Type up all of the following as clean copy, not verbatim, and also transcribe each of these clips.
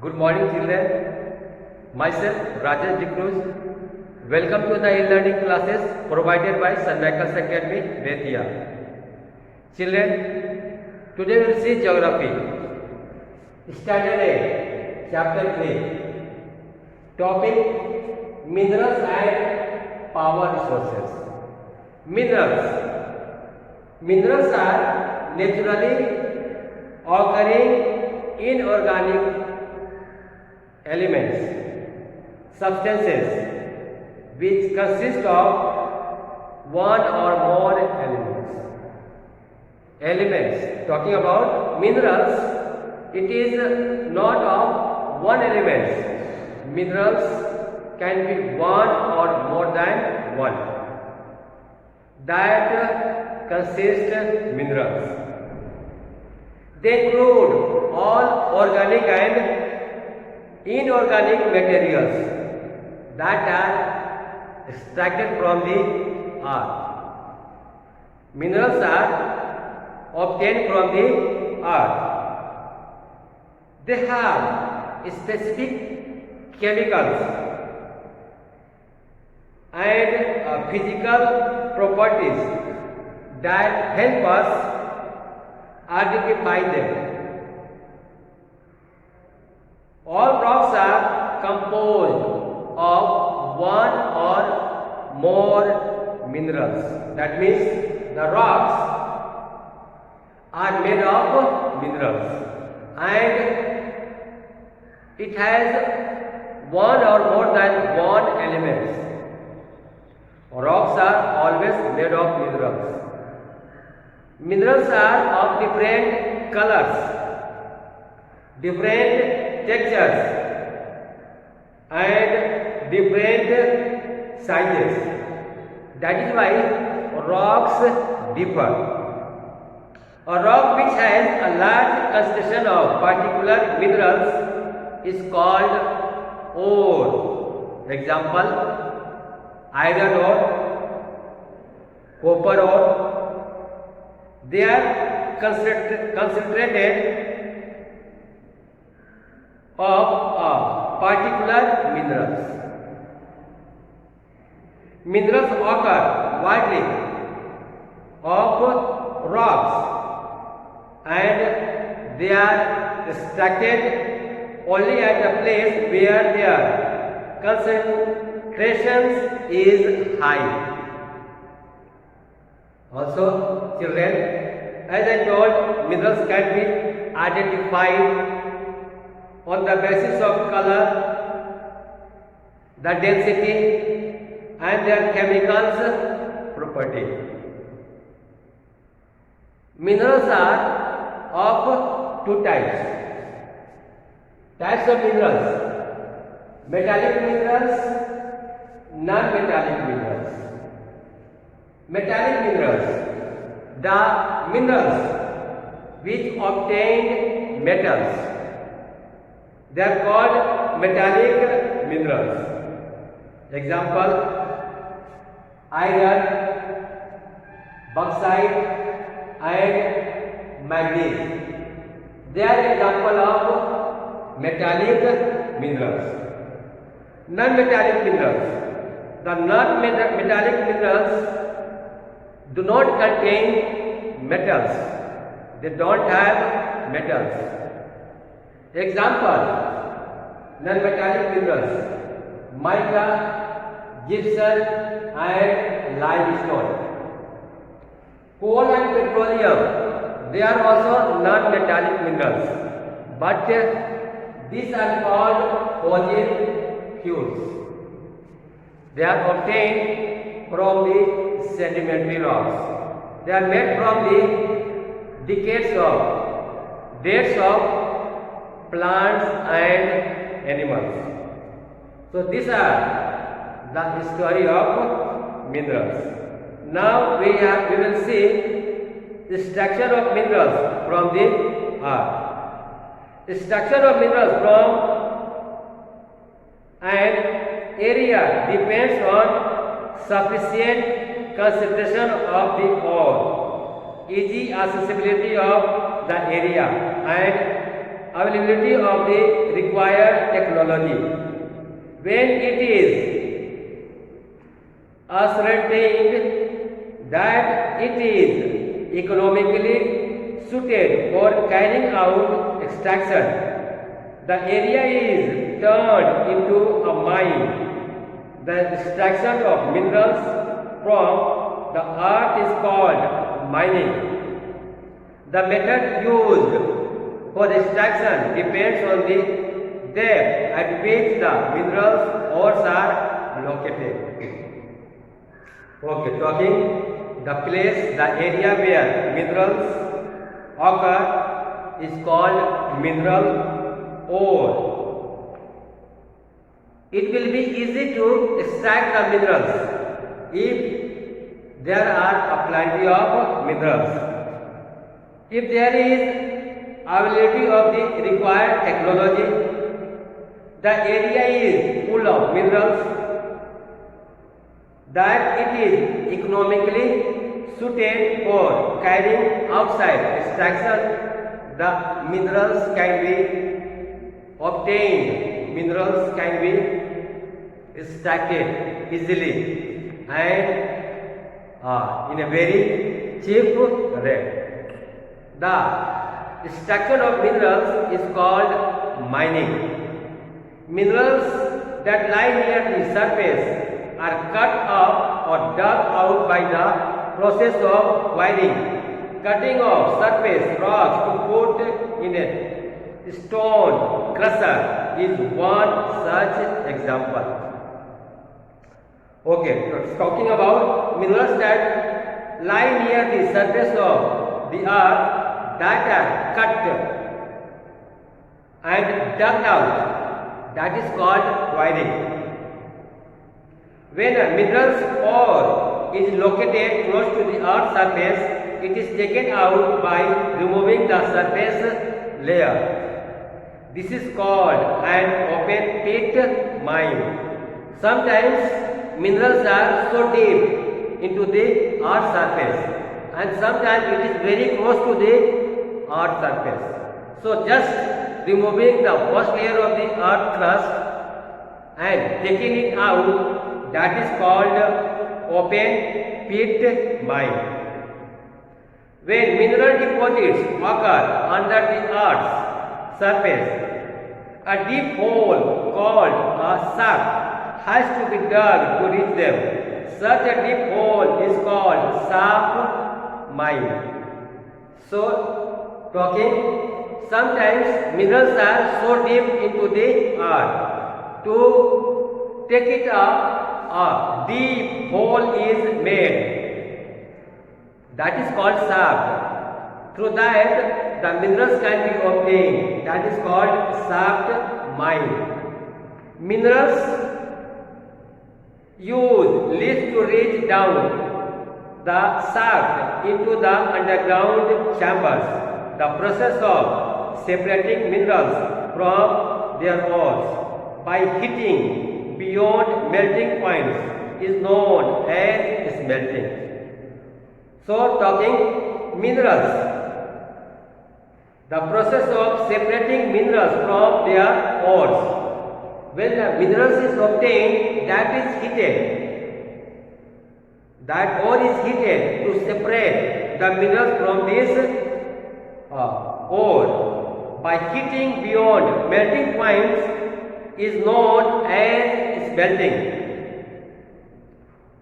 Good morning, children. Myself, Rajesh Dicruz. Welcome to the e-learning classes provided by St. Michael's Academy, Bethia. Children, today we will see Geography. Standard 8, Chapter 3. Topic: Minerals and Power Resources. Minerals. Minerals are naturally occurring inorganic elements, substances which consist of one or more elements. Talking about minerals, it is not of one element. Minerals can be one or more than one. That consist minerals. They include all organic and inorganic materials that are extracted from the earth. Minerals are obtained from the earth. They have specific chemicals and physical properties that help us identify them. All rocks are composed of one or more minerals. That means the rocks are made of minerals and it has one or more than one element. Rocks are always made of minerals. Minerals are of different colors, different textures and different sizes. That is why rocks differ. A rock which has a large concentration of particular minerals is called ore. Example: iron ore, copper ore. They are concentrated of particular minerals. Minerals occur widely of rocks and they are extracted only at a place where their concentrations is high. Also, children, as I told, minerals can be identified on the basis of color, the density and their chemicals property. Minerals are of two types. Types of minerals: metallic minerals, non-metallic minerals. Metallic minerals, the minerals which obtain metals, they are called metallic minerals. Example: iron, bauxite and manganese. They are example of metallic minerals. Non-metallic minerals. The non-metallic minerals do not contain metals. They don't have metals. Example: non-metallic minerals: mica, gypsum and limestone. Coal and petroleum, they are also non-metallic minerals, but these are called fossil fuels. They are obtained from the sedimentary rocks. They are made from the deads of plants and animals. So these are the story of minerals. Now we will see the structure of minerals from the earth. The structure of minerals from an area depends on sufficient concentration of the ore, easy accessibility of the area and availability of the required technology. When it is ascertained that it is economically suited for carrying out extraction, the area is turned into a mine. The extraction of minerals from the earth is called mining. The method used for extraction depends on the depth at which the minerals ores are located. Okay, talking the place, the area where minerals occur is called mineral ore. It will be easy to extract the minerals if there are a plenty of minerals. If there is availability of the required technology, the area is full of minerals, that it is economically suited for carrying outside extraction, the minerals can be obtained, minerals can be extracted easily and in a very cheap rate. The extraction of minerals is called mining. Minerals that lie near the surface are cut up or dug out by the process of quarrying. Cutting of surface rocks to put in a stone crusher is one such example. Okay, so talking about minerals that lie near the surface of the earth that are cut and dug out, that is called quarrying. When a mineral's ore is located close to the earth's surface, it is taken out by removing the surface layer. This is called an open pit mine. Sometimes minerals are so deep into the earth's surface, and sometimes it is very close to the earth's surface. So just removing the first layer of the earth crust and taking it out, that is called open pit mine. When mineral deposits occur under the earth's surface, a deep hole called a shaft has to be dug to reach them. Such a deep hole is called shaft mine. So, talking, sometimes minerals are so deep into the earth. To take it up, a deep hole is made. That is called shaft. Through that, the minerals can be obtained. That is called shaft mine. Minerals use lifts to reach down the shaft into the underground chambers. The process of separating minerals from their ores by heating beyond melting points is known as smelting. So, talking minerals, the process of separating minerals from their ores. When the minerals is obtained, that is heated. That ore is heated to separate the minerals from this ore. By heating beyond melting points is known as smelting.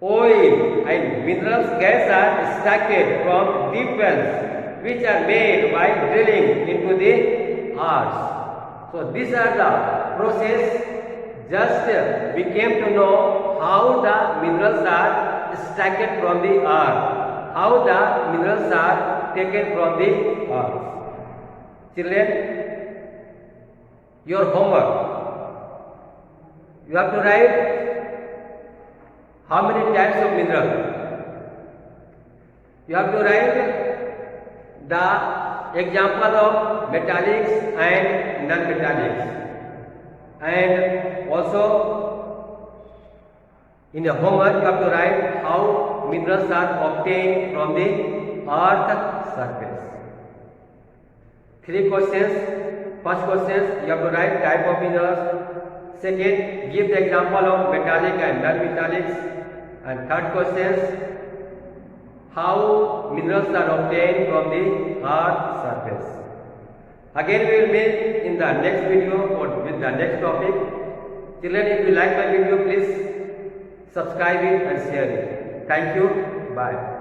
Oil and minerals gas are extracted from deep wells which are made by drilling into the earth. So these are the process. Just we came to know how the minerals are extracted from the earth, how the minerals are taken from the earth. Children, your homework. You have to write how many types of mineral. You have to write the example of metallics and non-metallics. And also in your homework you have to write how minerals are obtained from the earth surface. 3 questions. first question, you have to write type of minerals. Second, give the example of metallic and non-metallics. And third question, how minerals are obtained from the earth's surface. Again, we will meet in the next video or with the next topic. Children, if you like my video, please subscribe it and share it. Thank you. Bye.